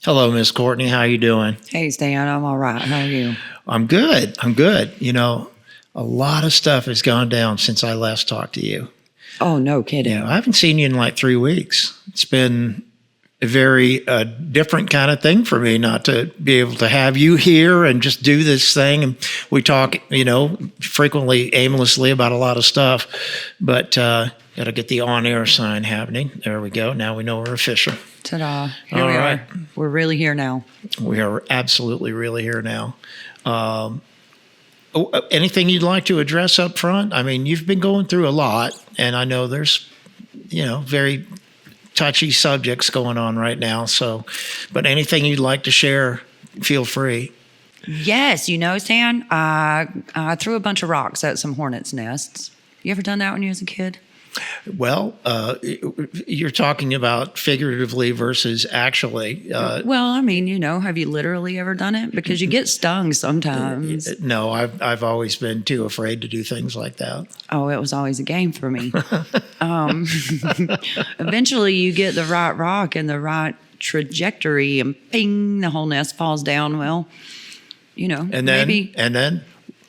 Hello, Miss Courtney. How you doing? Hey, Stan, I'm all right. How are you? I'm good. I'm good. You know, a lot of stuff has gone down since I last talked to you. Oh, no kidding. I haven't seen you in like 3 weeks. It's been a very different kind of thing for me not to be able to have you here and just do this thing. And we talk, frequently aimlessly about a lot of stuff, but got to get the on-air sign happening. There we go. Now we know we're official. Ta-da. Here we right. are. We're really here now. We are absolutely really here now. Anything you'd like to address up front? I mean, you've been going through a lot, and I know there's, very touchy subjects going on right now. So, but anything you'd like to share, feel free. Yes, Stan, I threw a bunch of rocks at some hornets' nests. You ever done that when you was a kid? Well, you're talking about figuratively versus actually. Well, I mean, have you literally ever done it? Because you get stung sometimes. No, I've always been too afraid to do things like that. Oh, it was always a game for me. Eventually, you get the right rock and the right trajectory, and ping, the whole nest falls down. Well,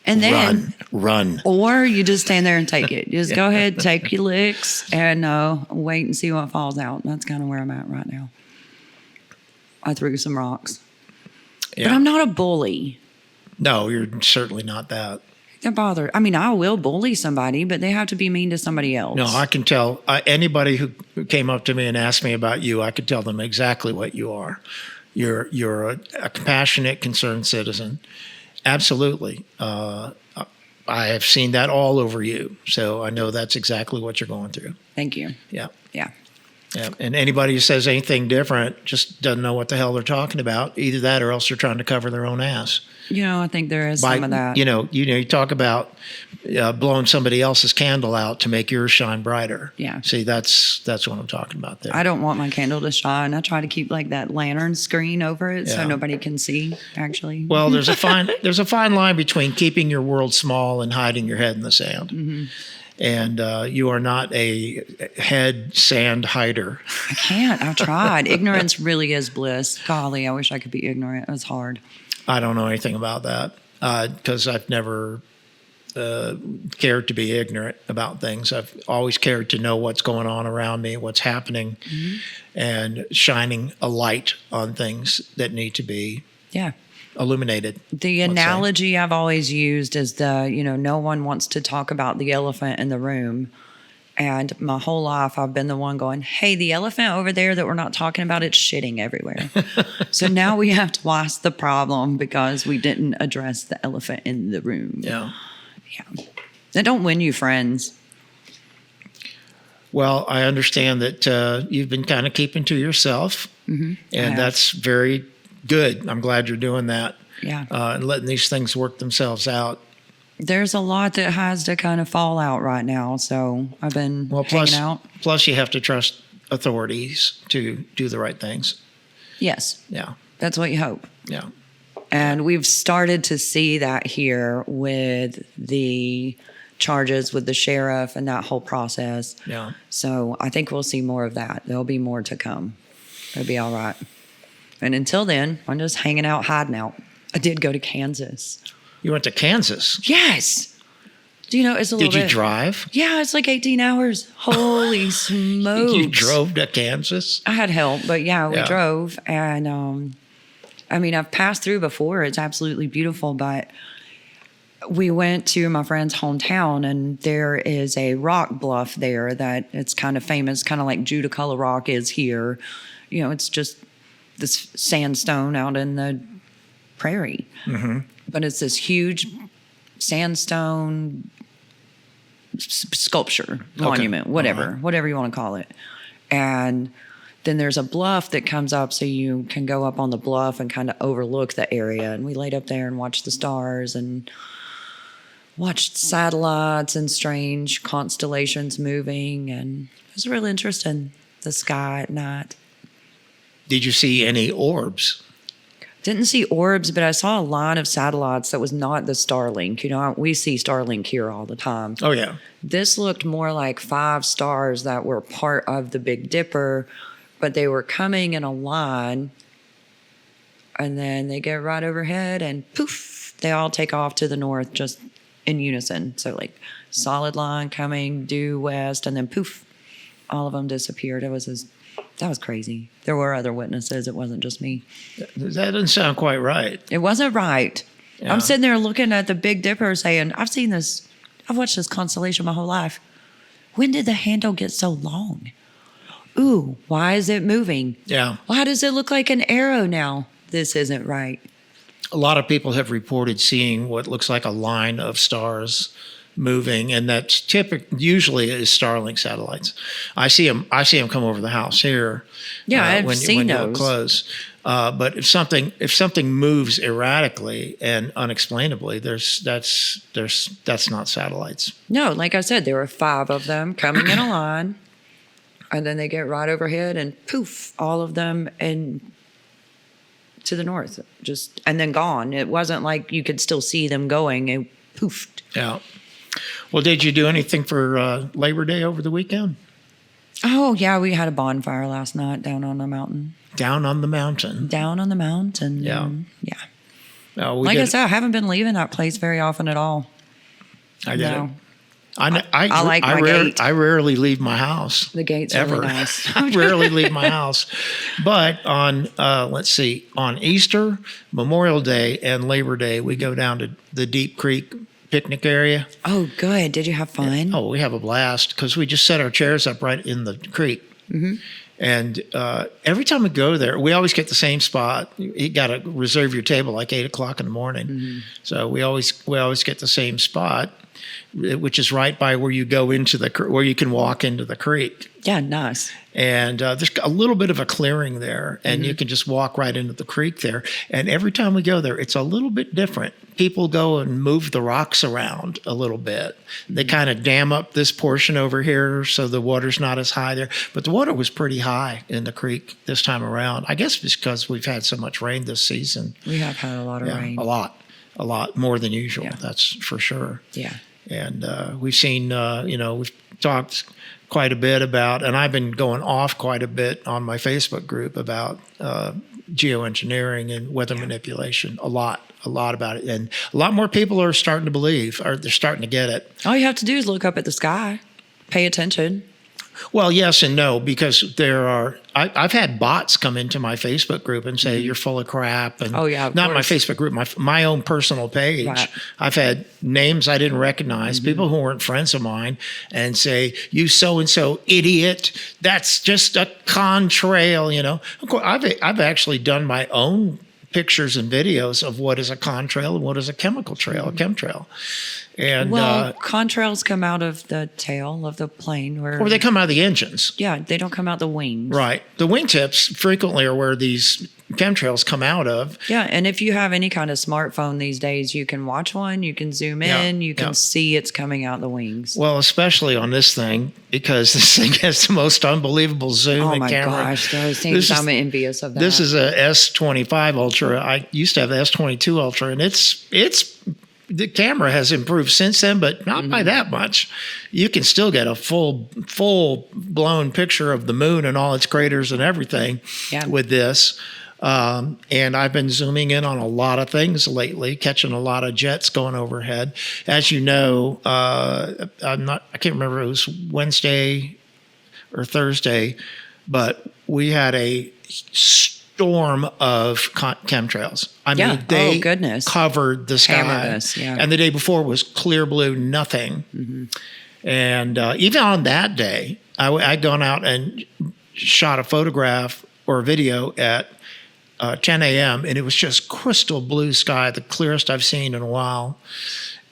and then run. Or you just stand there and take it. Just go ahead, take your licks, and wait and see what falls out. That's kind of where I'm at right now. I threw some rocks. Yeah. But I'm not a bully. No, you're certainly not that. They're bothered. I mean, I will bully somebody, but they have to be mean to somebody else. No, I can tell. Anybody who came up to me and asked me about you, I could tell them exactly what you are. You're a compassionate, concerned citizen. Absolutely. I have seen that all over you. So I know that's exactly what you're going through. Thank you. Yeah. Yeah. Yeah. And anybody who says anything different just doesn't know what the hell they're talking about. Either that or else they're trying to cover their own ass. I think there is some of that. You talk about blowing somebody else's candle out to make yours shine brighter. Yeah. See, that's what I'm talking about there. I don't want my candle to shine. I try to keep like that lantern screen over it so nobody can see, actually. Well, there's a fine line between keeping your world small and hiding your head in the sand. Mm-hmm. And you are not a head sand hider. I can't. I've tried. Ignorance really is bliss. Golly, I wish I could be ignorant. It was hard. I don't know anything about that because I've never cared to be ignorant about things. I've always cared to know what's going on around me, what's happening, and shining a light on things that need to be illuminated. The analogy I've always used is no one wants to talk about the elephant in the room. And my whole life, I've been the one going, hey, the elephant over there that we're not talking about, it's shitting everywhere. So now we have twice the problem because we didn't address the elephant in the room. Yeah. That don't win you friends. Well, I understand that you've been kind of keeping to yourself. Mm-hmm. And that's very good. I'm glad you're doing that. Yeah. And letting these things work themselves out. There's a lot that has to kind of fall out right now, so I've been hanging out. Plus, you have to trust authorities to do the right things. Yes. Yeah. That's what you hope. Yeah. And we've started to see that here with the charges with the sheriff and that whole process. Yeah. So I think we'll see more of that. There'll be more to come. It'll be all right. And until then, I'm just hanging out, hiding out. I did go to Kansas. You went to Kansas? Yes. It's a little bit. Did you drive? Yeah, it's like 18 hours. Holy smokes. You drove to Kansas? I had help, but we drove. And, I've passed through before. It's absolutely beautiful. But we went to my friend's hometown, and there is a rock bluff there that it's kind of famous, kind of like Judaculla Rock is here. It's just this sandstone out in the prairie. Mm-hmm. But it's this huge sandstone sculpture, monument, whatever you want to call it. And then there's a bluff that comes up so you can go up on the bluff and kind of overlook the area. And we laid up there and watched the stars and watched satellites and strange constellations moving. And it was really interesting, the sky at night. Did you see any orbs? Didn't see orbs, but I saw a line of satellites that was not the Starlink. We see Starlink here all the time. Oh, yeah. This looked more like 5 stars that were part of the Big Dipper, but they were coming in a line and then they get right overhead, and poof, they all take off to the north just in unison. So like solid line coming due west, and then poof, all of them disappeared. That was crazy. There were other witnesses. It wasn't just me. That doesn't sound quite right. It wasn't right. Yeah. I'm sitting there looking at the Big Dipper saying, I've watched this constellation my whole life. When did the handle get so long? Ooh, why is it moving? Yeah. Why does it look like an arrow now? This isn't right. A lot of people have reported seeing what looks like a line of stars moving, and that's usually is Starlink satellites. I see them come over the house here. Yeah, I've seen you those. look close. But if something moves erratically and unexplainably, that's not satellites. No, like I said, there were 5 of them coming in a line, and then they get right overhead, and poof, all of them to the north, and then gone. It wasn't like you could still see them going. It poofed. Yeah. Well, did you do anything for Labor Day over the weekend? Oh, yeah, we had a bonfire last night down on the mountain. Down on the mountain. Down on the mountain. Yeah. Yeah. No, like I said, I haven't been leaving that place very often at all. I get it. I like my gate. I rarely leave my house. The gate's ever. really nice. I rarely leave my house. But on, on Easter, Memorial Day, and Labor Day, we go down to the Deep Creek picnic area. Oh, good. Did you have fun? Oh, we have a blast because we just set our chairs up right in the creek. Mm-hmm. And every time we go there, we always get the same spot. You got to reserve your table like 8:00 in the morning. Mm-hmm. So we always get the same spot, which is right by where you go into where you can walk into the creek. Yeah, nice. And there's a little bit of a clearing there, and you can just walk right into the creek there. And every time we go there, it's a little bit different. People go and move the rocks around a little bit. They kind of dam up this portion over here so the water's not as high there. But the water was pretty high in the creek this time around. I guess because we've had so much rain this season. We have had a lot of rain. A lot more than usual. Yeah. That's for sure. Yeah. And we've seen, we've talked quite a bit about, and I've been going off quite a bit on my Facebook group about geoengineering and weather manipulation. A lot about it. And a lot more people are starting to believe, or they're starting to get it. All you have to do is look up at the sky, pay attention. Well, yes and no, because I've had bots come into my Facebook group and say, you're full of crap. And oh, yeah, of not course. my Facebook group, my own personal page. Right. I've had names I didn't recognize, people who weren't friends of mine, and say, you so-and-so idiot, that's just a contrail, Of course, I've actually done my own pictures and videos of what is a contrail and what is a chemical trail, a chemtrail. And contrails come out of the tail of the plane. Or they come out of the engines. Yeah, they don't come out the wings. Right. The wingtips frequently are where these chemtrails come out of. Yeah, and if you have any kind of smartphone these days, you can watch one, you can zoom in, you can see it's coming out the wings. Well, especially on this thing, because this thing has the most unbelievable zoom and camera. Oh my gosh, those things, I'm envious of that. This is a S25 Ultra. I used to have the S22 Ultra, and the camera has improved since then, but not by that much. You can still get a full blown picture of the moon and all its craters and everything with this. And I've been zooming in on a lot of things lately, catching a lot of jets going overhead. As you know, I can't remember if it was Wednesday or Thursday, but we had a storm of chemtrails. I mean, they covered the sky. Hammered us, And the day before was clear blue, nothing. Mm-hmm. And even on that day, I'd gone out and shot a photograph or a video at 10 a.m. and it was just crystal blue sky, the clearest I've seen in a while.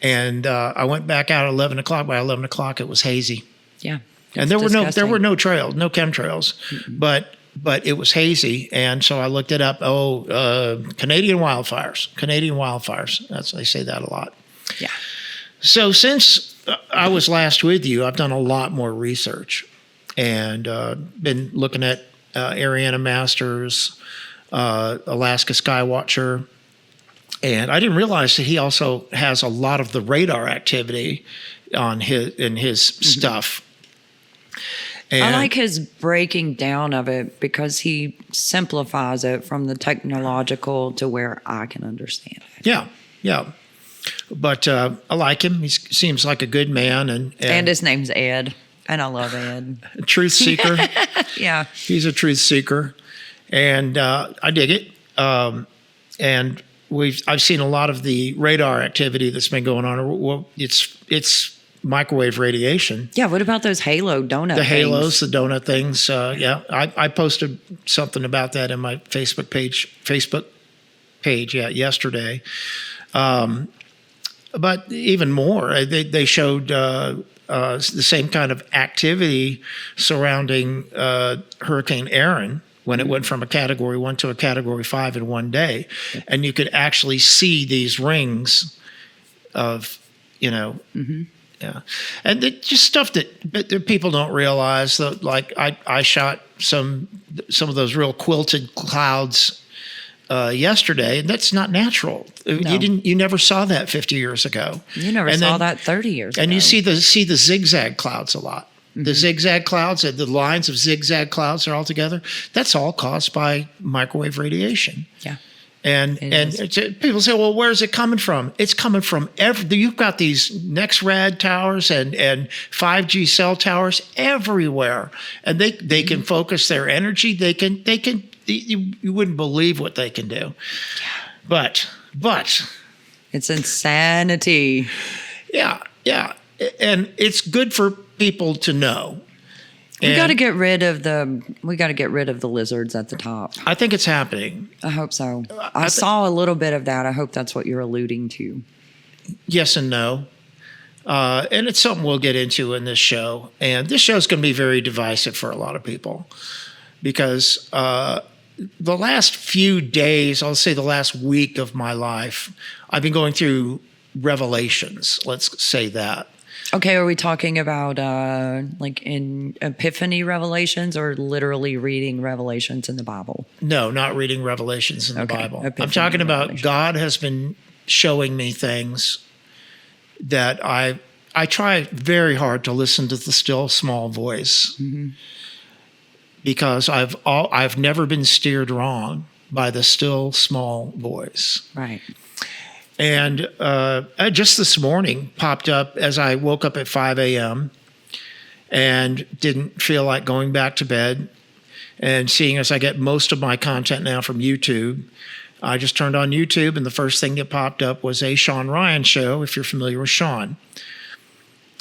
And I went back out at 11 o'clock. By 11 o'clock, it was hazy. Yeah. And there were no trails, no chemtrails, but it was hazy. And so I looked it up. Canadian wildfires. They say that a lot. Yeah. So since I was last with you, I've done a lot more research and been looking at Ariana Masters, Alaska Skywatcher. And I didn't realize that he also has a lot of the radar activity in his stuff. And I like his breaking down of it because he simplifies it from the technological to where I can understand it. yeah. But I like him. He seems like a good man. And his name's Ed. And I love Ed. A truth seeker. Yeah. He's a truth seeker. And I dig it. And I've seen a lot of the radar activity that's been going on. Well, it's microwave radiation. Yeah. What about those halo donut The things? halos, the donut things. Yeah, I posted something about that in my Facebook page. Yesterday. But even more, they showed the same kind of activity surrounding Hurricane Aaron when it went from a Category 1 to a Category 5 in one day. And you could actually see these rings of, yeah. And just stuff that people don't realize. That, like I shot some of those real quilted clouds yesterday, and that's not natural. No. You never saw that 50 years ago. You never saw that 30 years ago. And you see the zigzag clouds a lot. The zigzag clouds, the lines of zigzag clouds are all together. That's all caused by microwave radiation. Yeah. And people say, well, where is it coming from? It's coming from you've got these NextRad towers and 5G cell towers everywhere, and they can focus their energy. They can you wouldn't believe what they can do. But it's insanity. Yeah, and it's good for people to know. We got to get rid of the lizards at the top. I think it's happening. I hope so. I saw a little bit of that. I hope that's what you're alluding to. Yes and no. And it's something we'll get into in this show. And this show is going to be very divisive for a lot of people because the last few days, I'll say the last week of my life, I've been going through revelations. Let's say that. Okay, are we talking about like in epiphany revelations or literally reading revelations in the Bible? No, not reading revelations in the Bible. Epiphany I'm talking about God has been showing me things that I try very hard to listen to the still small voice because I've never been steered wrong by the still small voice. Right. And just this morning popped up as I woke up at 5 a.m. and didn't feel like going back to bed. And seeing as I get most of my content now from YouTube, I just turned on YouTube, and the first thing that popped up was a Sean Ryan show, if you're familiar with Sean.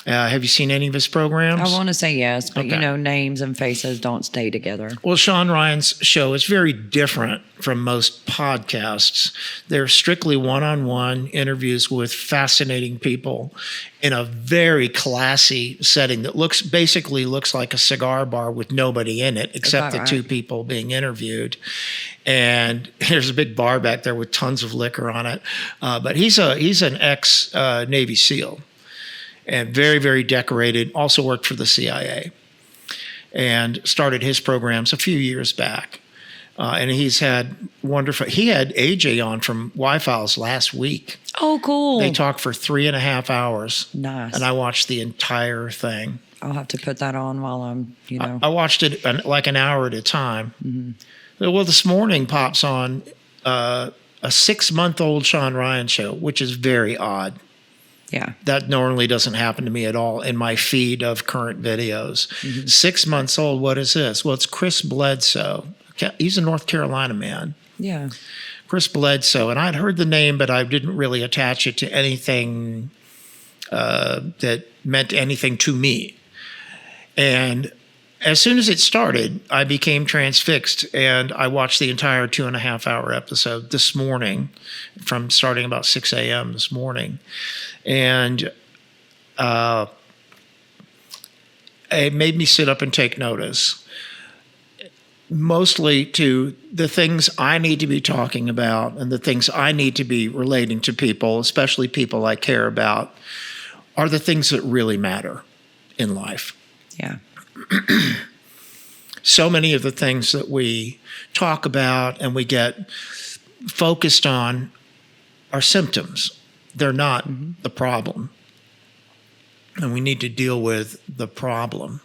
Have you seen any of his programs? I want to say yes, but names and faces don't stay together. Well, Sean Ryan's show is very different from most podcasts. They're strictly one-on-one interviews with fascinating people in a very classy setting that basically looks like a cigar bar with nobody in it except the two people being interviewed. And there's a big bar back there with tons of liquor on it. But he's an ex-Navy SEAL. And very, very decorated, also worked for the CIA and started his programs a few years back. And he had AJ on from Y-Files last week. Oh, cool. They talked for 3.5 hours. Nice. And I watched the entire thing. I'll have to put that on while I'm, I watched it like an hour at a time. Mm-hmm. Well, this morning pops on a 6-month-old Sean Ryan show, which is very odd. Yeah. That normally doesn't happen to me at all in my feed of current videos. 6 months old, what is this? Well, it's Chris Bledsoe. He's a North Carolina man. Yeah. Chris Bledsoe. And I'd heard the name, but I didn't really attach it to anything that meant anything to me. And as soon as it started, I became transfixed, and I watched the entire 2.5-hour episode this morning, from starting about 6 a.m. this morning. And it made me sit up and take notice, mostly to the things I need to be talking about and the things I need to be relating to people, especially people I care about, are the things that really matter in life. Yeah. So many of the things that we talk about and we get focused on are symptoms. They're not the problem. And we need to deal with the problem.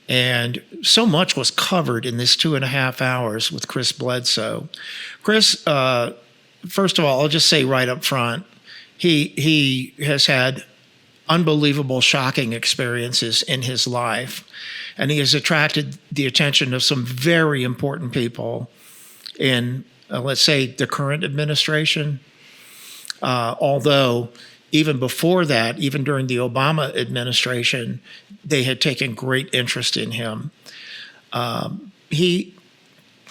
And so much was covered in this 2.5 hours with Chris Bledsoe. Chris, first of all, I'll just say right up front, he has had unbelievable, shocking experiences in his life. And he has attracted the attention of some very important people in, let's say, the current administration. Although even before that, even during the Obama administration, they had taken great interest in him.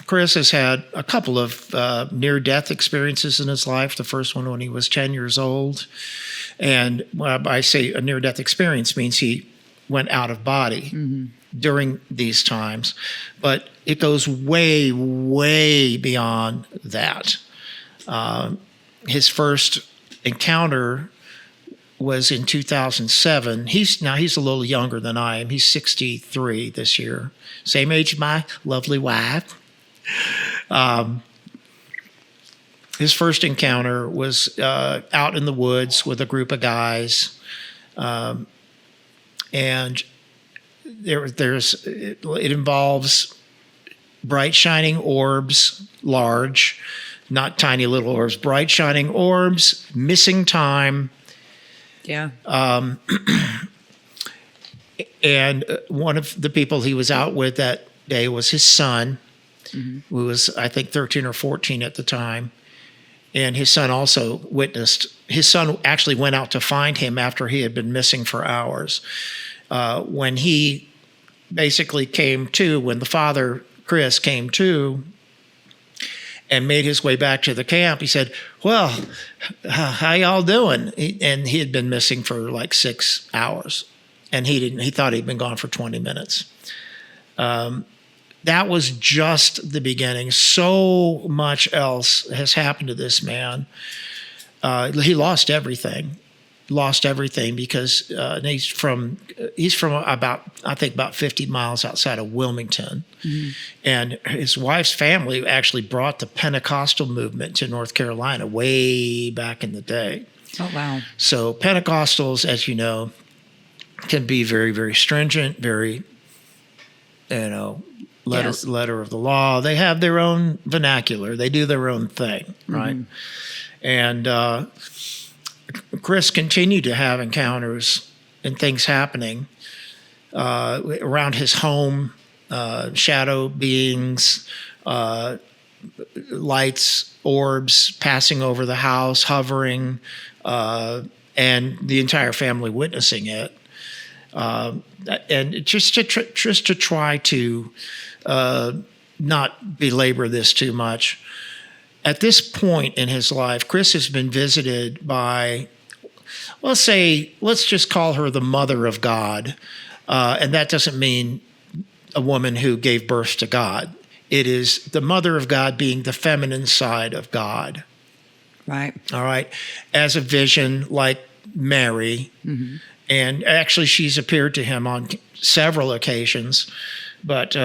Chris has had a couple of near-death experiences in his life. The first one when he was 10 years old. And when I say a near-death experience means he went out of body during these times. But it goes way, way beyond that. His first encounter was in 2007. He's a little younger than I am. He's 63 this year. Same age as my lovely wife. His first encounter was out in the woods with a group of guys. And it involves bright shining orbs, large, not tiny little orbs, bright shining orbs, missing time. Yeah. And one of the people he was out with that day was his son, who was, I think, 13 or 14 at the time. And his son also witnessed. His son actually went out to find him after he had been missing for hours. When he basically came to, when the father, Chris, came to and made his way back to the camp, he said, "Well, how y'all doing?" And he had been missing for like 6 hours. And he thought he'd been gone for 20 minutes. That was just the beginning. So much else has happened to this man. He lost everything because he's from about 50 miles outside of Wilmington. And his wife's family actually brought the Pentecostal movement to North Carolina way back in the day. Oh, wow. So Pentecostals, as you know, can be very, very stringent, very, letter of the law. They have their own vernacular. They do their own thing, right? And Chris continued to have encounters and things happening around his home, shadow beings, lights, orbs passing over the house, hovering, and the entire family witnessing it. And just to try to not belabor this too much, at this point in his life, Chris has been visited by, let's just call her the Mother of God. And that doesn't mean a woman who gave birth to God. It is the Mother of God being the feminine side of God. Right. All right. As a vision like Mary. And actually, she's appeared to him on several occasions, but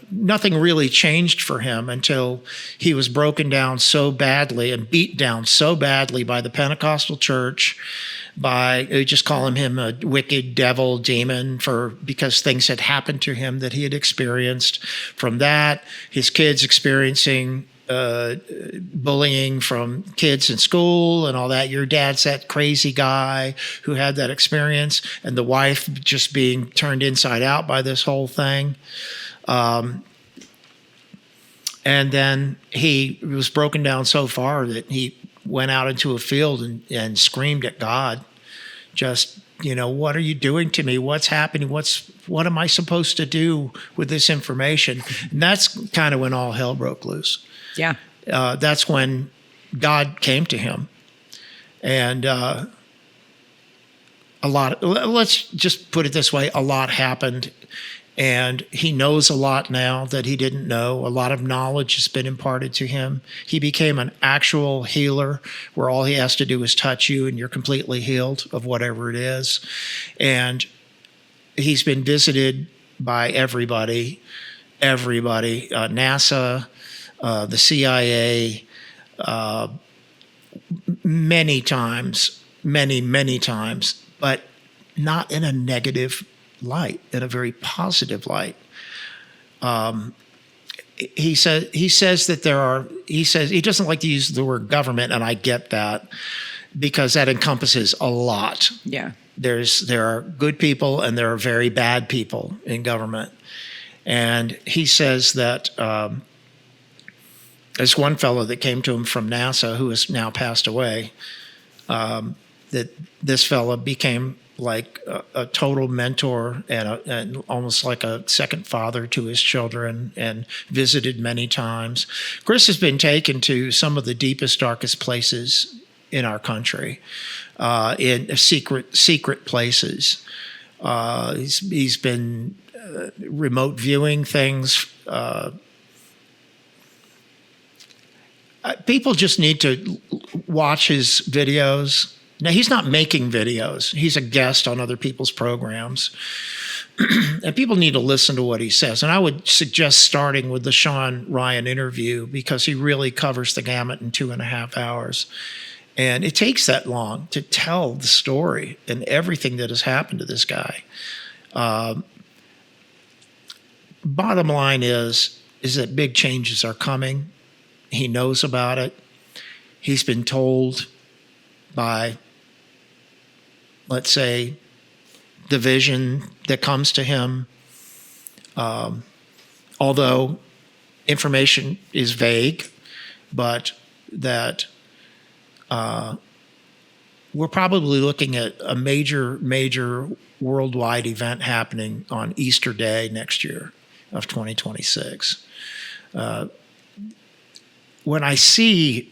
nothing really changed for him until he was broken down so badly and beat down so badly by the Pentecostal church, they just call him a wicked devil, demon, because things had happened to him that he had experienced. From that, his kids experiencing bullying from kids in school and all that. Your dad's that crazy guy who had that experience, and the wife just being turned inside out by this whole thing. And then he was broken down so far that he went out into a field and screamed at God, just, what are you doing to me? What's happening? What am I supposed to do with this information? And that's kind of when all hell broke loose. Yeah. That's when God came to him. And let's just put it this way, a lot happened. And he knows a lot now that he didn't know. A lot of knowledge has been imparted to him. He became an actual healer where all he has to do is touch you and you're completely healed of whatever it is. And he's been visited by everybody, NASA, the CIA, many times, many times, but not in a negative light, in a very positive light. he says that he doesn't like to use the word government, and I get that because that encompasses a lot. Yeah. There are good people and there are very bad people in government. And he says that there's one fellow that came to him from NASA who has now passed away, that this fellow became like a total mentor and almost like a second father to his children, and visited many times. Chris has been taken to some of the deepest, darkest places in our country, in secret places. He's been remote viewing things. People just need to watch his videos. Now, he's not making videos. He's a guest on other people's programs. And people need to listen to what he says. And I would suggest starting with the Sean Ryan interview, because he really covers the gamut in 2.5 hours. And it takes that long to tell the story and everything that has happened to this guy. Bottom line is that big changes are coming. He knows about it. He's been told by, let's say, the vision that comes to him, although information is vague, but that we're probably looking at a major worldwide event happening on Easter Day next year of 2026. When I see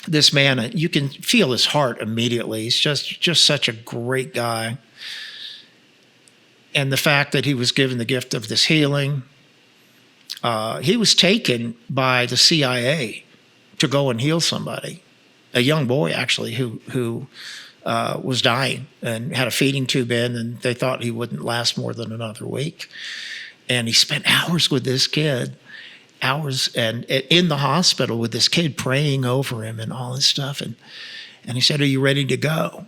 this man, you can feel his heart immediately. He's just such a great guy. And the fact that he was given the gift of this healing, he was taken by the CIA to go and heal somebody, a young boy actually who was dying and had a feeding tube in, and they thought he wouldn't last more than another week. And he spent hours with this kid. Hours and in the hospital with this kid, praying over him and all this stuff. And he said, "Are you ready to go?"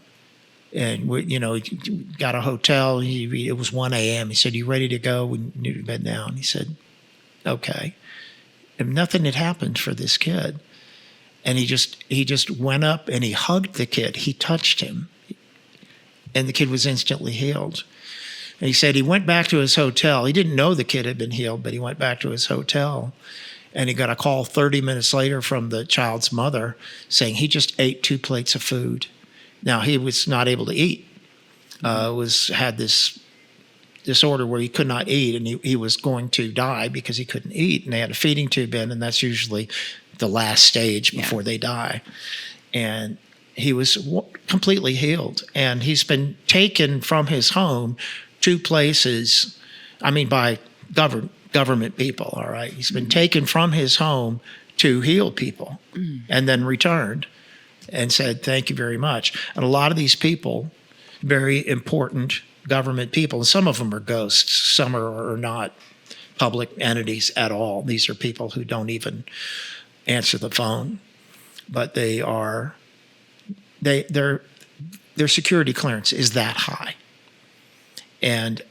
And he got a hotel. It was 1 a.m. He said, "You ready to go?" We need to bed down. He said, "Okay." And nothing had happened for this kid. And he just went up and he hugged the kid. He touched him. And the kid was instantly healed. And he said he went back to his hotel. He didn't know the kid had been healed, but he went back to his hotel. And he got a call 30 minutes later from the child's mother saying he just ate 2 plates of food. Now, he was not able to eat. Had this disorder where he could not eat, and he was going to die because he couldn't eat. And they had a feeding tube in, and that's usually the last stage before they die. And he was completely healed. And he's been taken from his home 2 places, by government people, all right? He's been taken from his home to heal people and then returned and said, "Thank you very much." And a lot of these people, very important government people, and some of them are ghosts, some are not public entities at all. These are people who don't even answer the phone, but their security clearance is that high. And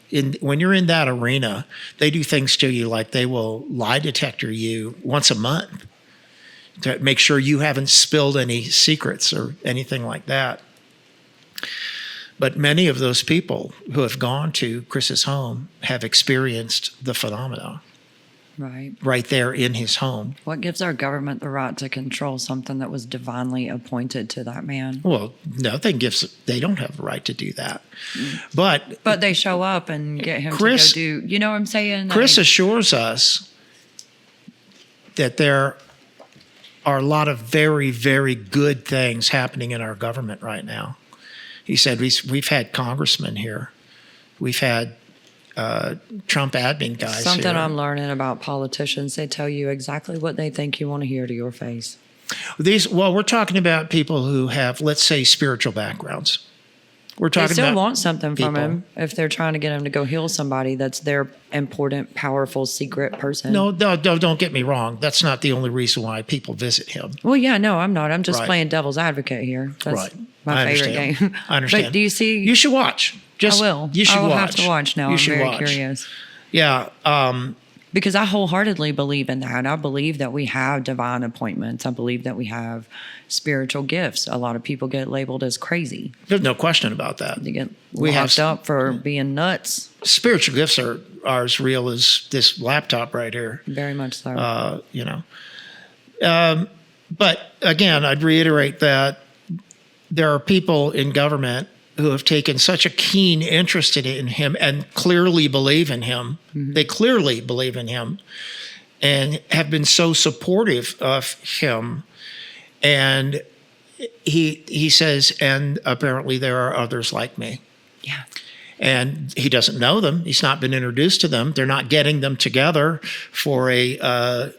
when you're in that arena, they do things to you like they will lie detector you once a month to make sure you haven't spilled any secrets or anything like that. But many of those people who have gone to Chris's home have experienced the phenomena. Right there in his home. What gives our government the right to control something that was divinely appointed to that man? Well, nothing they don't have the right to do that. But they show up and get him to go do, you know what I'm saying? Chris assures us that there are a lot of very, very good things happening in our government right now. He said, we've had congressmen here. We've had Trump admin guys. Something here. I'm learning about politicians, they tell you exactly what they think you want to hear to your face. We're talking about people who have, let's say, spiritual backgrounds. We're talking they still about want something from him if they're trying to get him to go heal somebody that's their important, powerful, secret person. No, don't get me wrong. That's not the only reason why people visit him. Well, yeah, no, I'm not. I'm just playing devil's advocate here. That's my favorite game. I understand. But do you see? You should watch. I will. You should watch. I will have to watch now. I'm very curious. Yeah. Because I wholeheartedly believe in that. I believe that we have divine appointments. I believe that we have spiritual gifts. A lot of people get labeled as crazy. There's no question about that. They get locked up for being nuts. Spiritual gifts are as real as this laptop right here. Very much so. But again, I'd reiterate that there are people in government who have taken such a keen interest in him and clearly believe in him. Mm-hmm. They clearly believe in him and have been so supportive of him. And he says, and apparently there are others like me. Yeah. And he doesn't know them. He's not been introduced to them. They're not getting them together for a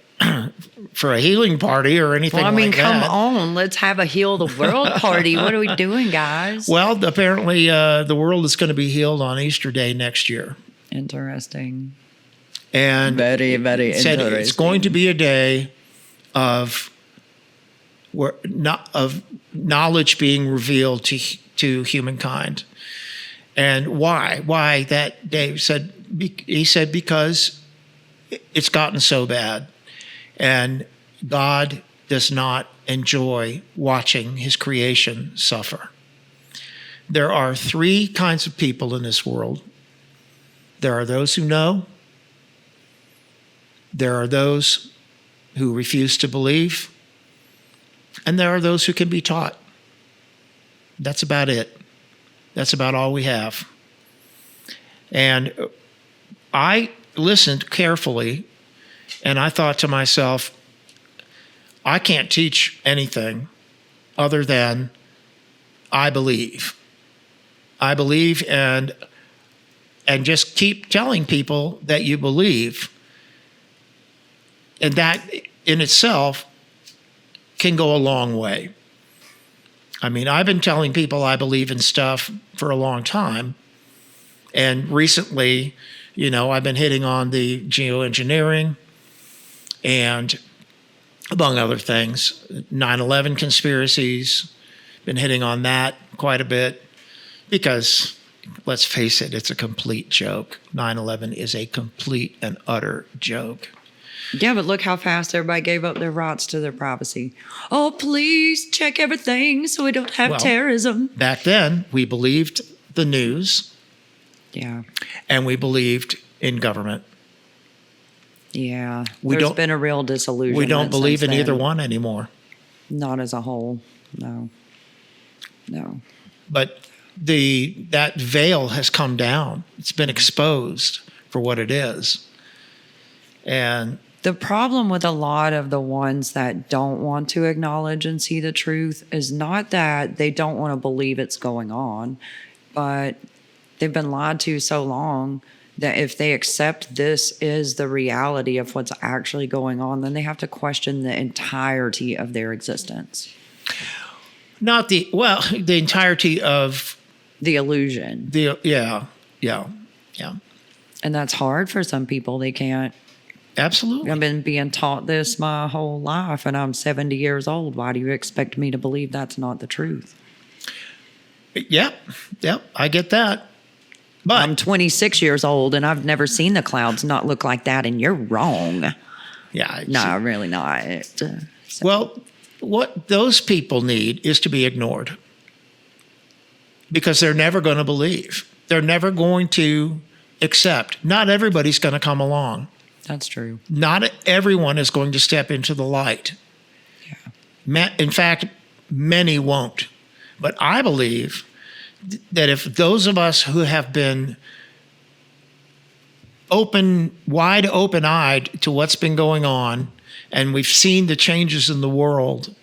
healing party or anything like that. Well, I mean, come on. Let's have a heal the world party. What are we doing, guys? Well, apparently the world is going to be healed on Easter Day next year. Interesting. And very, very interesting. It's going to be a day of knowledge being revealed to humankind. And why? Why that day? He said because it's gotten so bad. And God does not enjoy watching his creation suffer. There are three kinds of people in this world. There are those who know. There are those who refuse to believe. And there are those who can be taught. That's about it. That's about all we have. And I listened carefully. And I thought to myself, I can't teach anything other than I believe. I believe and just keep telling people that you believe. And that in itself can go a long way. I mean, I've been telling people I believe in stuff for a long time. And recently, I've been hitting on the geoengineering. And among other things, 9/11 conspiracies, been hitting on that quite a bit because, let's face it, it's a complete joke. 9/11 is a complete and utter joke. Yeah, but look how fast everybody gave up their rights to their privacy. Oh, please check everything so we don't have terrorism. Back then, we believed the news. Yeah. And we believed in government. Yeah, there's been a real disillusionment. We don't believe in either one anymore. Not as a whole, no. But that veil has come down. It's been exposed for what it is. And the problem with a lot of the ones that don't want to acknowledge and see the truth is not that they don't want to believe it's going on, but they've been lied to so long that if they accept this is the reality of what's actually going on, then they have to question the entirety of their existence. Not the entirety of the illusion. Yeah. And that's hard for some people. They can't. Absolutely. I've been being taught this my whole life, and I'm 70 years old. Why do you expect me to believe that's not the truth? Yep. I get that. But I'm 26 years old, and I've never seen the clouds not look like that, and you're wrong. Yeah. No, really not. Well, what those people need is to be ignored because they're never going to believe. They're never going to accept. Not everybody's going to come along. That's true. Not everyone is going to step into the light. Yeah. In fact, many won't. But I believe that if those of us who have been wide open-eyed to what's been going on, and we've seen the changes in the world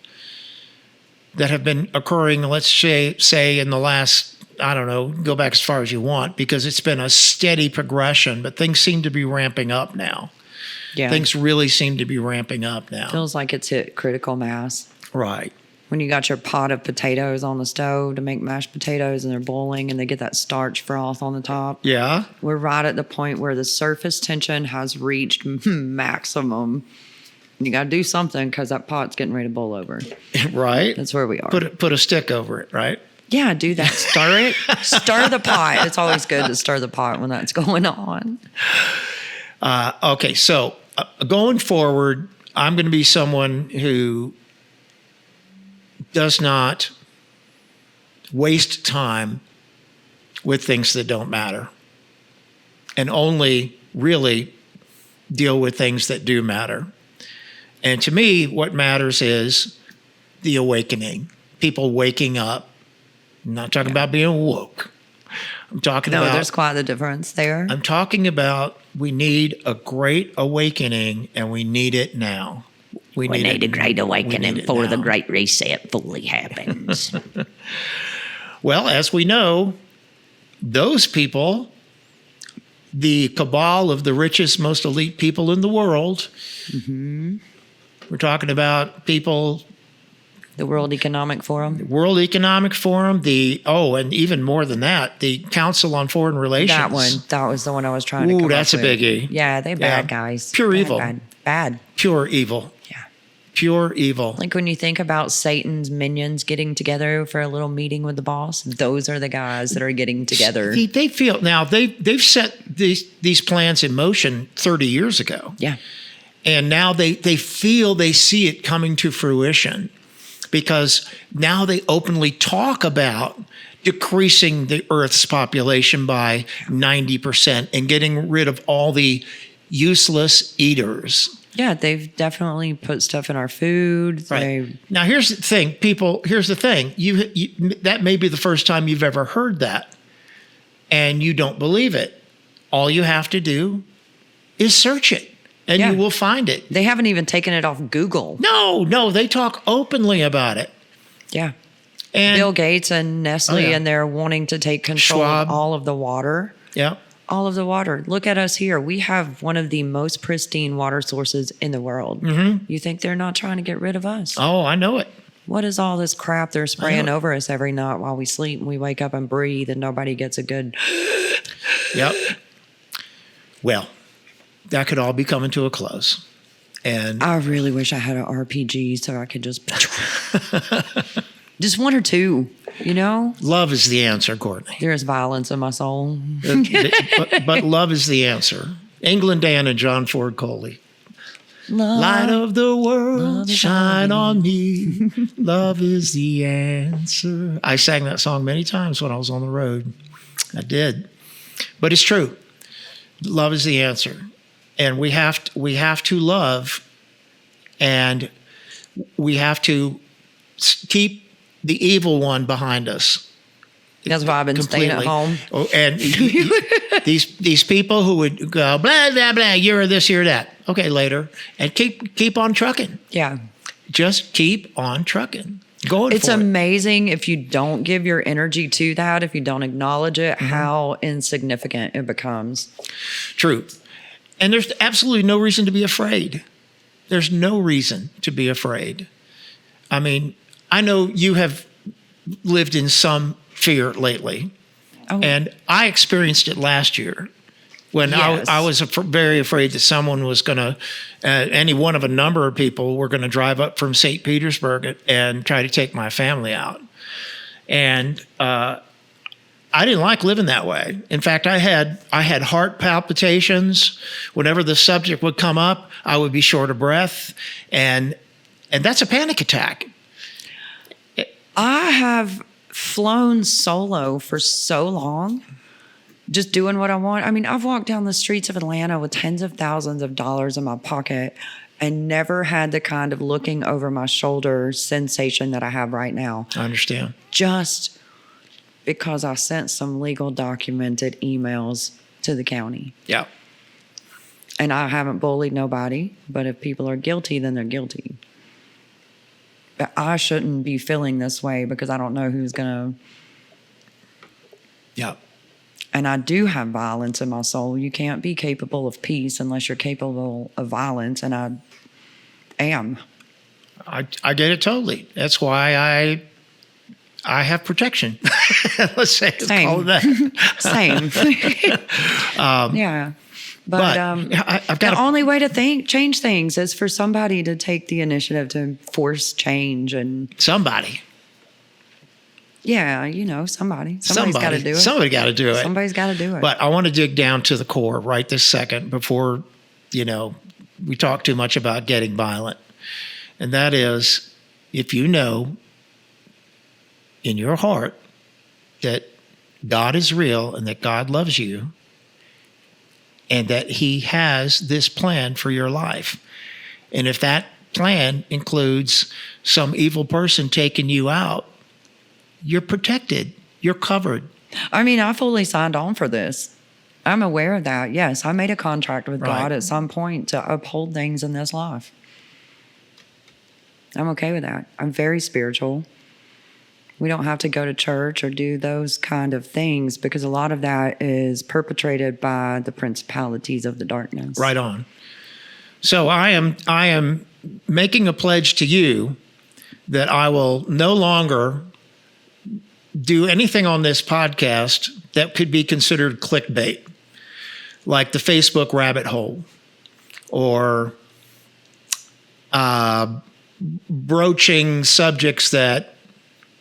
that have been occurring, let's say in the last, I don't know, go back as far as you want, because it's been a steady progression, but things seem to be ramping up now. Yeah. Things really seem to be ramping up now. Feels like it's hit critical mass. Right. When you got your pot of potatoes on the stove to make mashed potatoes and they're boiling and they get that starch froth on the top. Yeah. We're right at the point where the surface tension has reached maximum. You got to do something because that pot's getting ready to boil over. Right. That's where we are. Put a stick over it, right? Yeah, do that. Stir it. Stir the pot. It's always good to stir the pot when that's going on. Okay, so going forward, I'm going to be someone who does not waste time with things that don't matter and only really deal with things that do matter. And to me, what matters is the awakening, people waking up. I'm not talking about being woke. I'm talking about... No, there's quite the difference there. I'm talking about we need a great awakening, and we need it now. We need a great awakening before the Great Reset fully happens. Well, as we know, those people, the cabal of the richest, most elite people in the world, we're talking about people... The World Economic Forum. The World Economic Forum, and even more than that, the Council on Foreign Relations. That was the one I was trying to come that's up a with. biggie. Yeah, they bad guys. Pure evil. Bad. Pure evil. Yeah. Pure evil. Like when you think about Satan's minions getting together for a little meeting with the boss, those are the guys that are getting together. They feel now they've set these plans in motion 30 years ago. Yeah. And now they feel they see it coming to fruition because now they openly talk about decreasing the Earth's population by 90% and getting rid of all the useless eaters. Yeah, they've definitely put stuff in our food. Right. Now, here's the thing, people. Here's the thing. You that may be the first time you've ever heard that, and you don't believe it. All you have to do is search it, and you will find it. They haven't even taken it off Google. No, they talk openly about it. Yeah. And Bill Gates and Nestle, and they're wanting to take control of all of the water. Yeah. All of the water. Look at us here. We have one of the most pristine water sources in the world. Mm-hmm. You think they're not trying to get rid of us? Oh, I know it. What is all this crap they're spraying over us every night while we sleep and we wake up and breathe and nobody gets a good... Yep. Well, that could all be coming to a close. And I really wish I had an RPG so I could just... just one or two, you know? Love is the answer, Courtney. There is violence in my soul. but love is the answer. England Dan and John Ford Coley. Love, light of the world, shine on me. Love is the answer. I sang that song many times when I was on the road. I did. But it's true. Love is the answer. And we have to love, and we have to keep the evil one behind us. That's why I've been staying at home. Oh, and these people who would go blah blah blah, you're this, you're that. Okay, later, and keep on trucking. Yeah, just keep on trucking. It's amazing if you don't give your energy to that, if you don't acknowledge it, how insignificant it becomes. True, and there's absolutely no reason to be afraid. There's no reason to be afraid. I mean, I know you have lived in some fear lately, and I experienced it last year when I was very afraid that someone was going to, any one of a number of people were going to drive up from St. Petersburg and try to take my family out. And I didn't like living that way. In fact, I had heart palpitations. Whenever the subject would come up, I would be short of breath, and that's a panic attack. I have flown solo for so long, just doing what I want. I mean, I've walked down the streets of Atlanta with tens of thousands of dollars in my pocket and never had the kind of looking over my shoulder sensation that I have right now. I understand. Just because I sent some legal documented emails to the county. Yeah. And I haven't bullied nobody, but if people are guilty, then they're guilty. But I shouldn't be feeling this way because I don't know who's going to. Yeah. And I do have violence in my soul. You can't be capable of peace unless you're capable of violence, and I am. I get it totally. That's why I have protection. Let's say Same. Call it that. Same. Yeah. But I've got the only way to change things is for somebody to take the initiative to force change. And somebody. somebody. Somebody. Yeah. Yeah, somebody's got to do it. Somebody got to do it. Somebody's got to do it. But I want to dig down to the core right this second before, we talk too much about getting violent. And that is, if you know in your heart that God is real and that God loves you and that he has this plan for your life. And if that plan includes some evil person taking you out, you're protected. You're covered. I mean, I fully signed on for this. I'm aware of that. Yes, I made a contract with Right. God at some point to uphold things in this life. I'm okay with that. I'm very spiritual. We don't have to go to church or do those kind of things because a lot of that is perpetrated by the principalities of the darkness. Right on. So I am making a pledge to you that I will no longer do anything on this podcast that could be considered clickbait, like the Facebook rabbit hole or broaching subjects that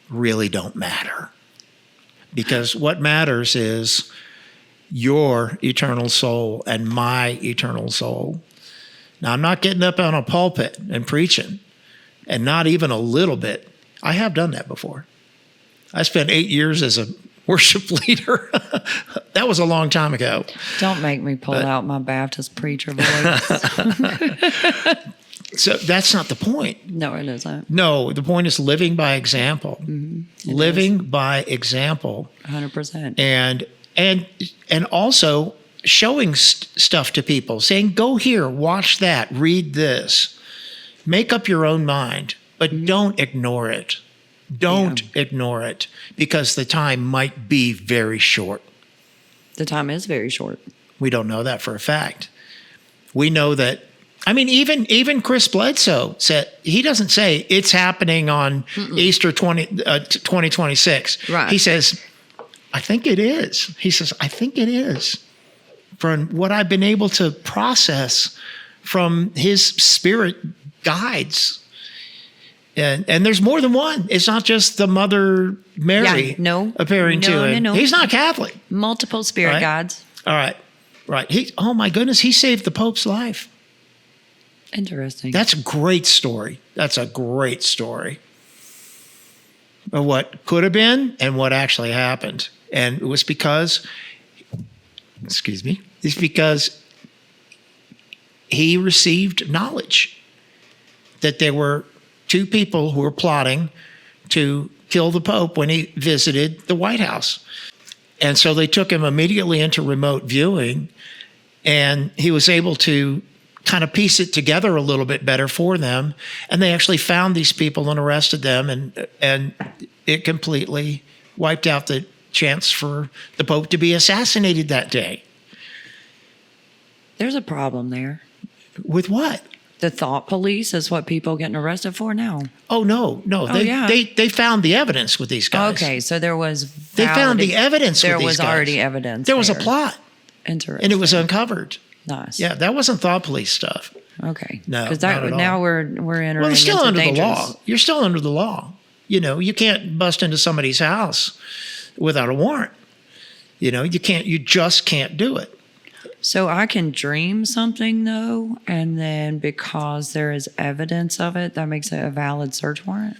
really don't matter. Because what matters is your eternal soul and my eternal soul. Now, I'm not getting up on a pulpit and preaching, and not even a little bit. I have done that before. I spent 8 years as a worship leader. That was a long time ago. Don't make me pull out my Baptist preacher voice. So that's not the point. No, it isn't. No, the point is living by example. Mm-hmm. Living by example. 100%. And also showing stuff to people, saying, go here, watch that, read this. Make up your own mind, but don't ignore it. Don't ignore it, because the time might be very short. The time is very short. We don't know that for a fact. We know that. I mean, even Chris Bledsoe said, he doesn't say it's happening on Easter 2026. Right. He says, I think it is. He says, I think it is. From what I've been able to process from his spirit guides. And there's more than one. It's not just the Mother Mary appearing to him. No. He's not Catholic. Multiple spirit guides. All right. Right. Oh my goodness, he saved the Pope's life. Interesting. That's a great story. That's a great story of what could have been and what actually happened. And it was because, it's because he received knowledge that there were two people who were plotting to kill the Pope when he visited the White House. And so they took him immediately into remote viewing, and he was able to kind of piece it together a little bit better for them. And they actually found these people and arrested them, and it completely wiped out the chance for the Pope to be assassinated that day. There's a problem there. With what? The thought police is what people are getting arrested for now. Oh, no. They found the evidence with these guys. Okay, so there was... They found the evidence with these guys. There was already evidence. There was a plot. Interesting. And it was uncovered. Nice. Yeah, that wasn't thought police stuff. Okay. No, because not at all. now we're entering Well, it's still into under dangerous. the law. You're still under the law. You can't bust into somebody's house without a warrant. You just can't do it. So I can dream something, though, and then because there is evidence of it, that makes it a valid search warrant?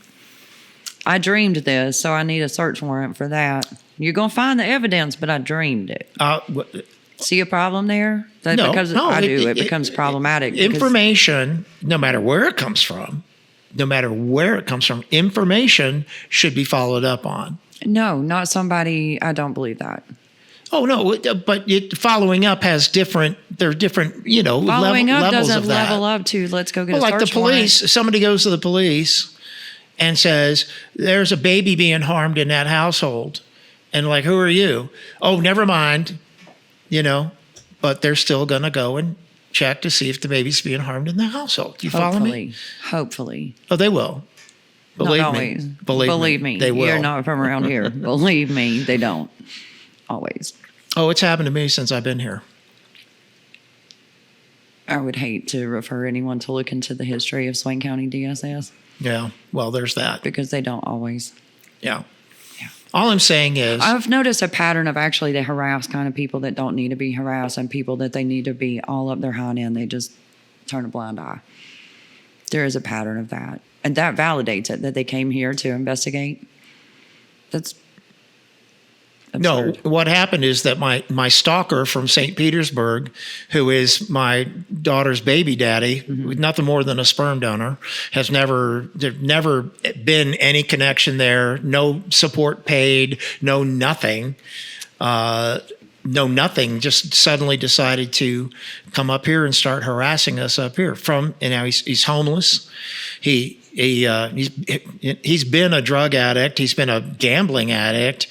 I dreamed this, so I need a search warrant for that. You're going to find the evidence, but I dreamed it. See a problem there? It becomes problematic. Information, no matter where it comes from, information should be followed up on. No, not somebody. I don't believe that. Oh, no, but following up has different, there are different, Following up levels doesn't of that. level up to let's go get a like search the police, warrant. somebody goes to the police and says, there's a baby being harmed in that household. And like, who are you? Oh, never mind, but they're still going to go and check to see if the baby's being harmed in the household. You follow me? Hopefully. Oh, they will. Not always. Believe me. They will. You're not from around here. Believe me, they don't. Always. Oh, it's happened to me since I've been here. I would hate to refer anyone to look into the history of Swain County DSS Yeah, well, there's that. because they don't always. Yeah. Yeah. All I'm saying is, I've noticed a pattern of actually they harass kind of people that don't need to be harassed and people that they need to be all up their hind end. They just turn a blind eye. There is a pattern of that. And that validates it, that they came here to investigate. That's absurd. no, what happened is that my stalker from St. Petersburg, who is my daughter's baby daddy, with nothing more than a sperm donor, there's never been any connection there, no support paid, no nothing. No nothing, just suddenly decided to come up here and start harassing us up here. He's homeless. He's been a drug addict. He's been a gambling addict.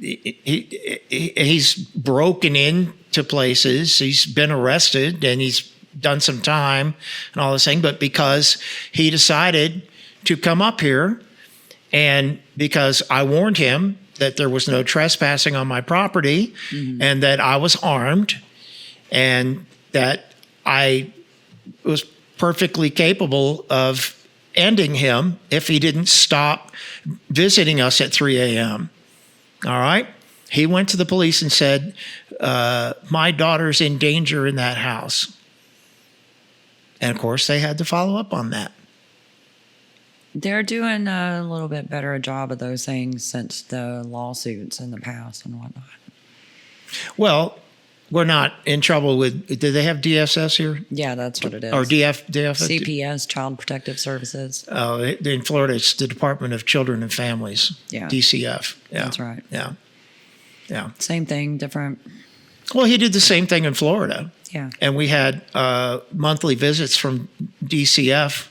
He's broken into places. He's been arrested and he's done some time and all this thing. But because he decided to come up here, and because I warned him that there was no trespassing on my property, and that I was armed, and that I was perfectly capable of ending him if he didn't stop visiting us at 3 a.m. All right? He went to the police and said, my daughter's in danger in that house. And of course, they had to follow up on that. They're doing a little bit better a job of those things since the lawsuits in the past and whatnot. Well, we're not in trouble with, do they have DSS here? Yeah, that's what it is. Or DF? CPS, Child Protective Services. In Florida, it's the Department of Children and Families. Yeah. DCF. Yeah. That's right. Yeah. Yeah. Same thing, different. Well, he did the same thing in Florida. Yeah. And we had monthly visits from DCF.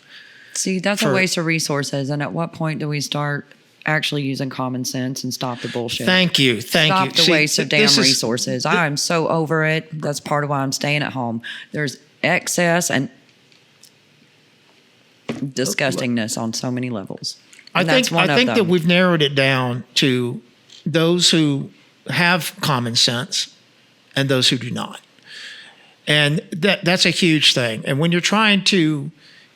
See, that's a waste of resources. And at what point do we start actually using common sense and stop the bullshit? Thank you. Stop the waste of damn resources. I'm so over it. That's part of why I'm staying at home. There's excess and disgustingness on so many levels. I think that we've narrowed it down to those who have common sense and those who do not. And that's a huge thing. And when you're trying to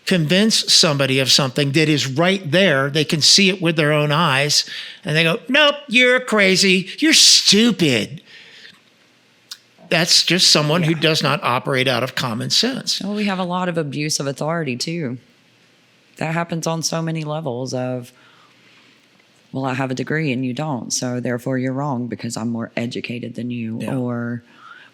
convince somebody of something that is right there, they can see it with their own eyes, and they go, nope, you're crazy, you're stupid. That's just someone who does not operate out of common sense. Well, we have a lot of abuse of authority too. That happens on so many levels of, well, I have a degree and you don't, so therefore you're wrong because I'm more educated than you. Yeah. Or,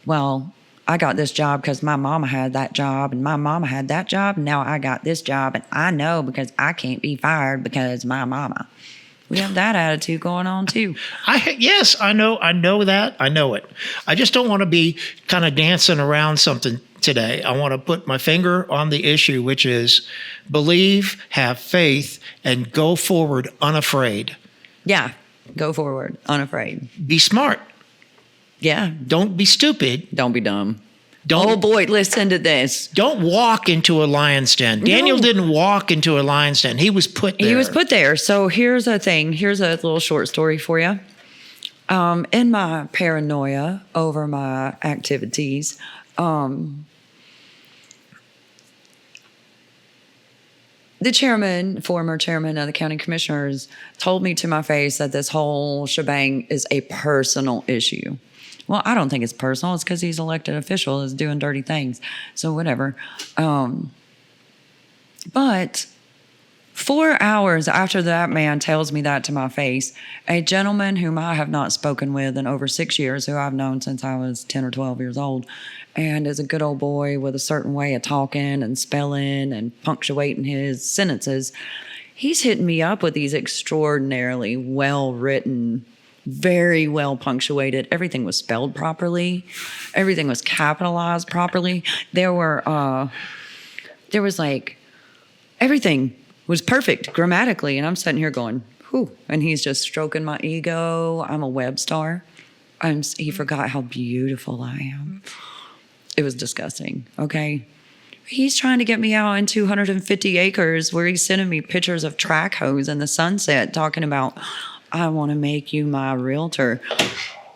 well, I got this job because my mama had that job and my mama had that job. And now I got this job and I know because I can't be fired because my mama. We have that attitude going on too. Yes, I know that. I know it. I just don't want to be kind of dancing around something today. I want to put my finger on the issue, which is believe, have faith, and go forward unafraid. Yeah, go forward, unafraid. Be smart. Yeah. Don't be stupid. Don't be dumb. Oh boy, listen to this. Don't walk into a lion's den. Daniel didn't walk into a lion's den. He was put there. He was put there. So here's a thing. Here's a little short story for you. In my paranoia over my activities, the former chairman of the county commissioners told me to my face that this whole shebang is a personal issue. Well, I don't think it's personal. It's because he's elected official is doing dirty things. So whatever. But 4 hours after that man tells me that to my face, a gentleman whom I have not spoken with in over 6 years, who I've known since I was 10 or 12 years old, and is a good old boy with a certain way of talking and spelling and punctuating his sentences, he's hitting me up with these extraordinarily well-written, very well punctuated. Everything was spelled properly. Everything was capitalized properly. There was like, everything was perfect grammatically. And I'm sitting here going, whew. And he's just stroking my ego. I'm a web star. He forgot how beautiful I am. It was disgusting. Okay. He's trying to get me out in 250 acres where he's sending me pictures of track hoes in the sunset talking about, I want to make you my realtor.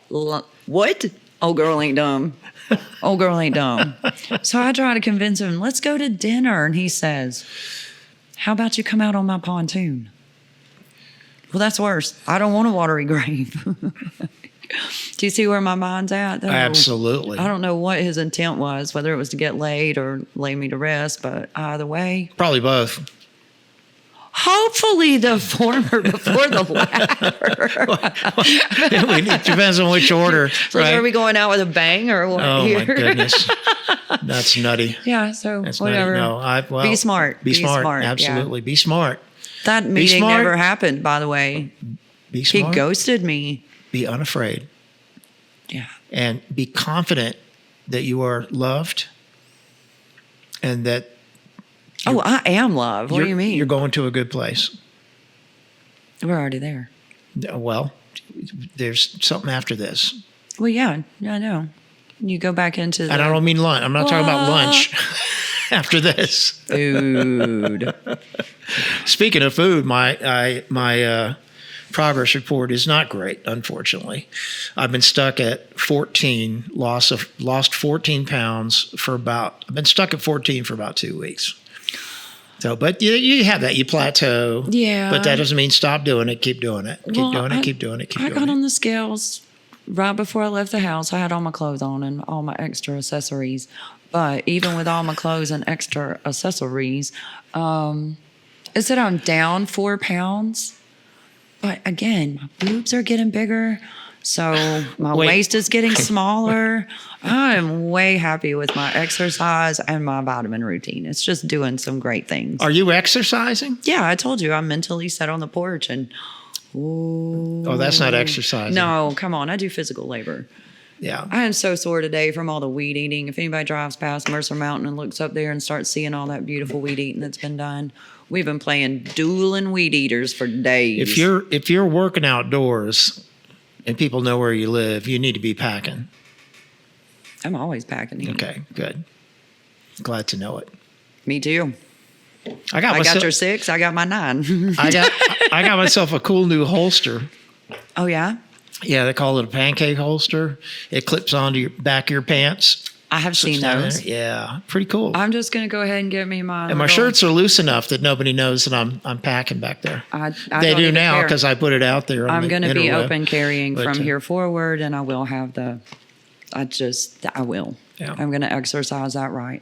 What? Old girl ain't dumb. Old girl ain't dumb. So I try to convince him, let's go to dinner. And he says, how about you come out on my pontoon? Well, that's worse. I don't want a watery grave. Do you see where my mind's at, though? Absolutely. I don't know what his intent was, whether it was to get laid or lay me to rest, but either way. Probably both. Hopefully the former before the latter. It depends on which order. So right? are we going out with a bang or what? Oh, here? my goodness. That's nutty. Yeah, so That's whatever. Nutty. No, be smart. Be smart. Yeah. Absolutely. Be smart. That meeting smart. never happened, by the way. Be smart. He ghosted me. Be unafraid. Yeah. And be confident that you are loved and that Oh, I am loved. What do you mean? you're going to a good place. We're already there. Well, there's something after this. Well, yeah, I know. You go back into the And I don't mean lunch. I'm not talking about lunch after this. food. Speaking of food, my progress report is not great, unfortunately. I've been stuck at 14, lost 14 pounds I've been stuck at 14 for about 2 weeks. So, but you have that, you plateau. Yeah. But that doesn't mean stop doing it, keep doing it. Keep doing it, keep doing it, keep I doing got it. on the scales right before I left the house. I had all my clothes on and all my extra accessories. But even with all my clothes and extra accessories, it said I'm down 4 pounds. But again, my boobs are getting bigger. So my waist is getting smaller. I'm way happy with my exercise and my vitamin routine. It's just doing some great things. Are you exercising? Yeah, I told you I'm mentally sat on the porch and Oh, that's not exercising. no, come on, I do physical labor. Yeah. I am so sore today from all the weed eating. If anybody drives past Mercer Mountain and looks up there and starts seeing all that beautiful weed eating that's been done, we've been playing dueling weed eaters for days. If you're working outdoors and people know where you live, you need to be packing. I'm always packing heat. Okay, good. Glad to know it. Me too. I got your 6. I got my 9. I got myself a cool new holster. Oh yeah. Yeah, they call it a pancake holster. It clips onto your back of your pants. I have seen those. Yeah, pretty cool. I'm just gonna go ahead and get me my. And my shirts are loose enough that nobody knows that I'm packing back there. I They don't do even now care. because I put it out there. I'm going to be interweb. open carrying But, from here forward, and I will have the. I will. Yeah. I'm going to exercise that right.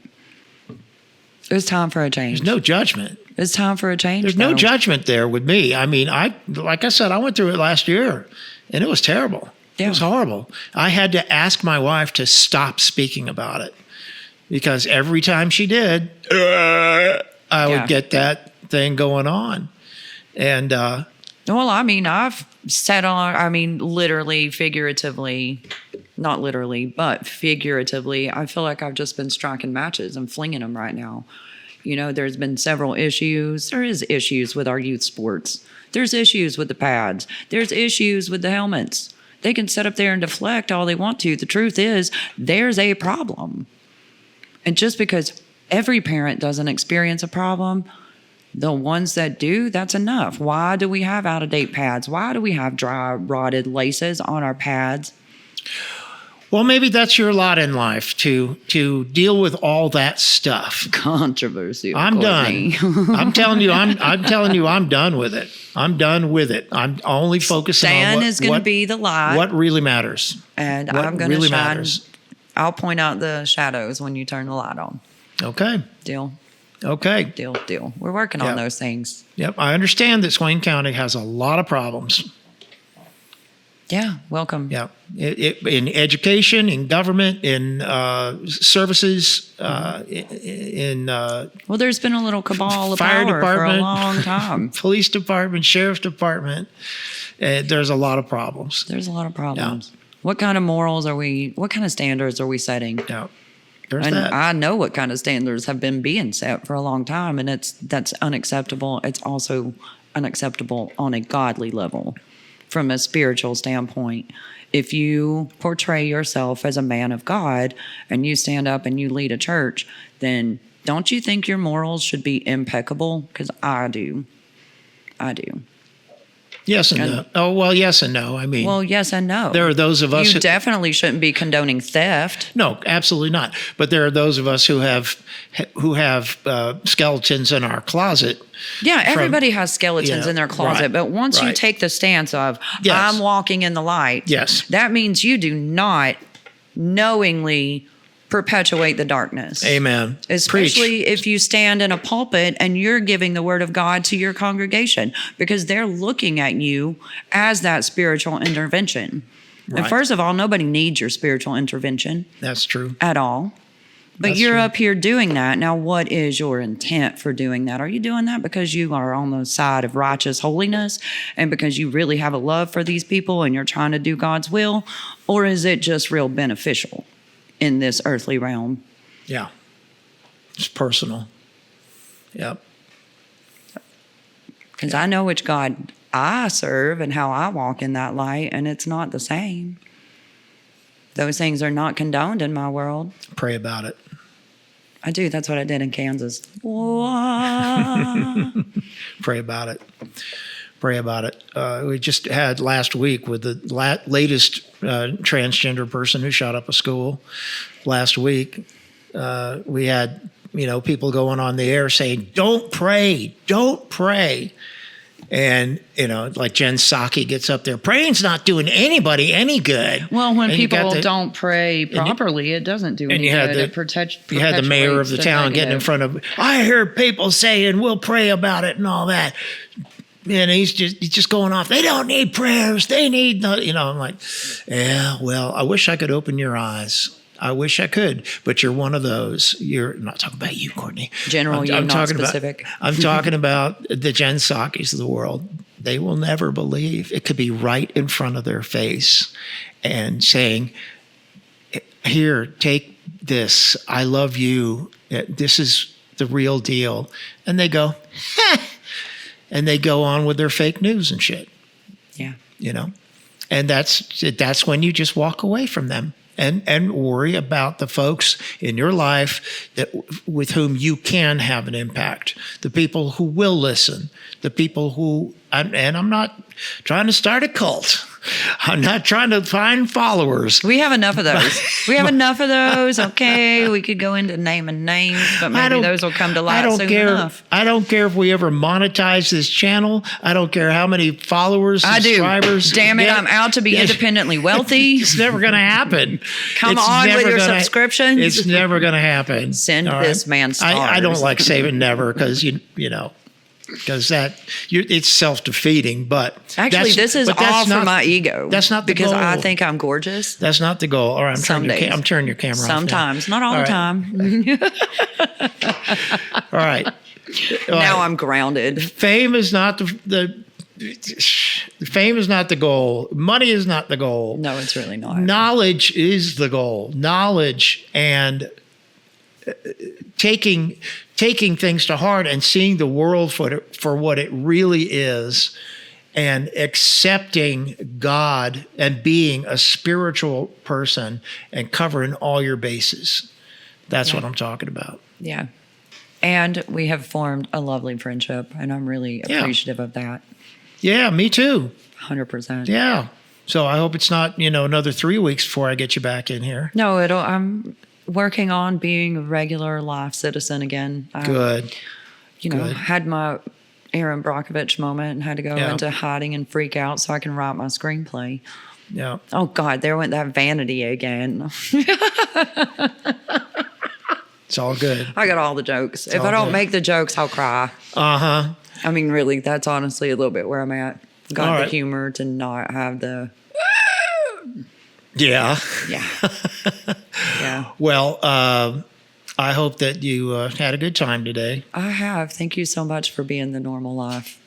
It's time for a change. There's no judgment. It's time for a change. There's no though. judgment there with me. I mean, like I said, I went through it last year, and it was terrible. Yeah. It was horrible. I had to ask my wife to stop speaking about it because every time she did, I would get that thing going on. And Well, I mean, I've sat on. I mean, literally, figuratively, not literally, but figuratively. I feel like I've just been striking matches and flinging them right now. You know, there's been several issues. There is issues with our youth sports. There's issues with the pads. There's issues with the helmets. They can sit up there and deflect all they want to. The truth is, there's a problem. And just because every parent doesn't experience a problem, the ones that do, that's enough. Why do we have out-of-date pads? Why do we have dry, rotted laces on our pads? well, maybe that's your lot in life to deal with all that stuff. Controversy. I'm done. I'm telling you, I'm done with it. I'm done with it. I'm only focusing Stan on is going to be the light. what really matters. And what I'm going to really shine. matters. I'll point out the shadows when you turn the light on. Okay. Deal, Okay. deal. We're working on those things. Yep. I understand that Swain County has a lot of problems. Yeah, welcome. Yeah. In education, in government, in services, in Well, there's been a little cabal of fire power for a department, long time. police department, sheriff's department. There's a lot of problems. There's a lot of problems. What kind of morals are we, what kind of standards are we setting? Yeah. There's And that. I know what kind of standards have been being set for a long time, and that's unacceptable. It's also unacceptable on a godly level, from a spiritual standpoint. If you portray yourself as a man of God and you stand up and you lead a church, then don't you think your morals should be impeccable? Because I do. Yes and no. Oh, well, yes and no. I mean, Well, yes and no. there are those of us You who, definitely shouldn't be condoning theft. no, absolutely not. But there are those of us who have skeletons in our closet. Yeah, everybody has skeletons Yeah, in their closet. right, But once you right. take the stance of, Yes. I'm walking in the light, Yes. that means you do not knowingly perpetuate the darkness. Amen. Especially Preach. if you stand in a pulpit and you're giving the word of God to your congregation, because they're looking at you as that spiritual intervention. And Right. first of all, nobody needs your spiritual intervention That's true. at all. But That's you're true. up here doing that. Now, what is your intent for doing that? Are you doing that because you are on the side of righteous holiness and because you really have a love for these people and you're trying to do God's will? Or is it just real beneficial in this earthly realm? Yeah. It's personal. Yep. Because I know which God I serve and how I walk in that light, and it's not the same. Those things are not condoned in my world. Pray about it. I do. That's what I did in Kansas. Whoa. Pray about it. Pray about it. We just had last week with the latest transgender person who shot up a school. Last week, we had people going on the air saying, "Don't pray, don't pray," and like Jen Psaki gets up there, praying's not doing anybody any good. Well, when And you got people the- don't pray properly, it doesn't do any you had good. the- It protects. You had the mayor of the town getting in front of. I heard people saying we'll pray about it and all that, and he's just going off. They don't need prayers. They need no. I'm like, yeah. Well, I wish I could open your eyes. I wish I could, but you're one of those. I'm not talking about you, Courtney. General, not talking specific. I'm talking about the Jen Psakis of the world. They will never believe. It could be right in front of their face and saying, here, take this. I love you. This is the real deal. And they go, heh, and they go on with their fake news and shit. Yeah. And that's when you just walk away from them and worry about the folks in your life with whom you can have an impact, the people who will listen, the people who, and I'm not trying to start a cult. I'm not trying to find followers. We have enough of those. We have enough of those. Okay, we could go into naming names, but maybe those will come to light soon enough. I don't care if we ever monetize this channel. I don't care how many followers, subscribers. Damn it, I'm out to be independently wealthy. It's never going to happen. Come It's on with never your gonna- subscriptions. It's never going to happen. Send All this man stars. I don't like saving never because because it's self-defeating. But Actually, this is all for my ego. That's not the because goal. I think I'm gorgeous. That's not the goal. All right, Some days. I'm turning your camera off. Sometimes, not all the right. time. All right. Now I'm grounded. Fame is not the fame is not the goal. Money is not the goal. No, it's really not. Knowledge is the goal. Knowledge and taking things to heart and seeing the world for what it really is, and accepting God and being a spiritual person and covering all your bases. That's what I'm talking about. Yeah. And we have formed a lovely friendship, and I'm really appreciative of that. Yeah, me too. 100%. Yeah. So I hope it's not, another 3 weeks before I get you back in here. No, I'm working on being a regular life citizen again. Good. Good. Had my Aaron Brockovich moment and had to go into hiding and freak out so I can write my screenplay. Yeah. Oh, God, there went that vanity again. It's all good. I got all the jokes. If all I don't good. make the jokes, I'll cry. Uh-huh. I mean, really, that's honestly a little bit where I'm at. Got All the right. humor to not have the... Yeah. Yeah. Yeah. Well, I hope that you had a good time today. I have. Thank you so much for being the normal life.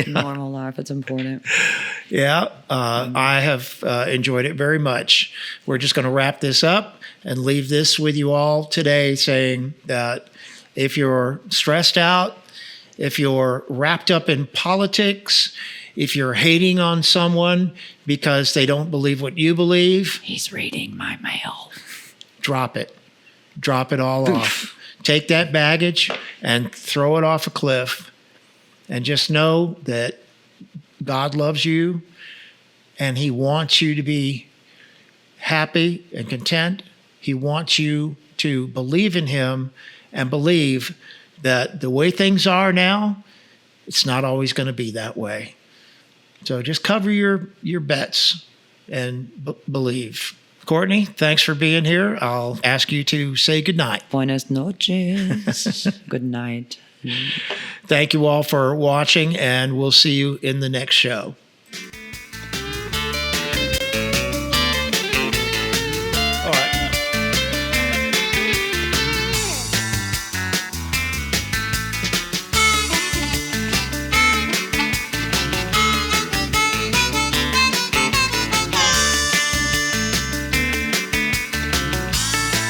Normal life. It's important. Yeah. I have enjoyed it very much. We're just going to wrap this up and leave this with you all today, saying that if you're stressed out, if you're wrapped up in politics, if you're hating on someone because they don't believe what you believe, He's reading my mail. drop it. Drop it all off. Take that baggage and throw it off a cliff. And just know that God loves you and he wants you to be happy and content. He wants you to believe in him and believe that the way things are now, it's not always going to be that way. So just cover your bets and believe. Courtney, thanks for being here. I'll ask you to say goodnight. Buenas noches. Good night. Thank you all for watching, and we'll see you in the next show.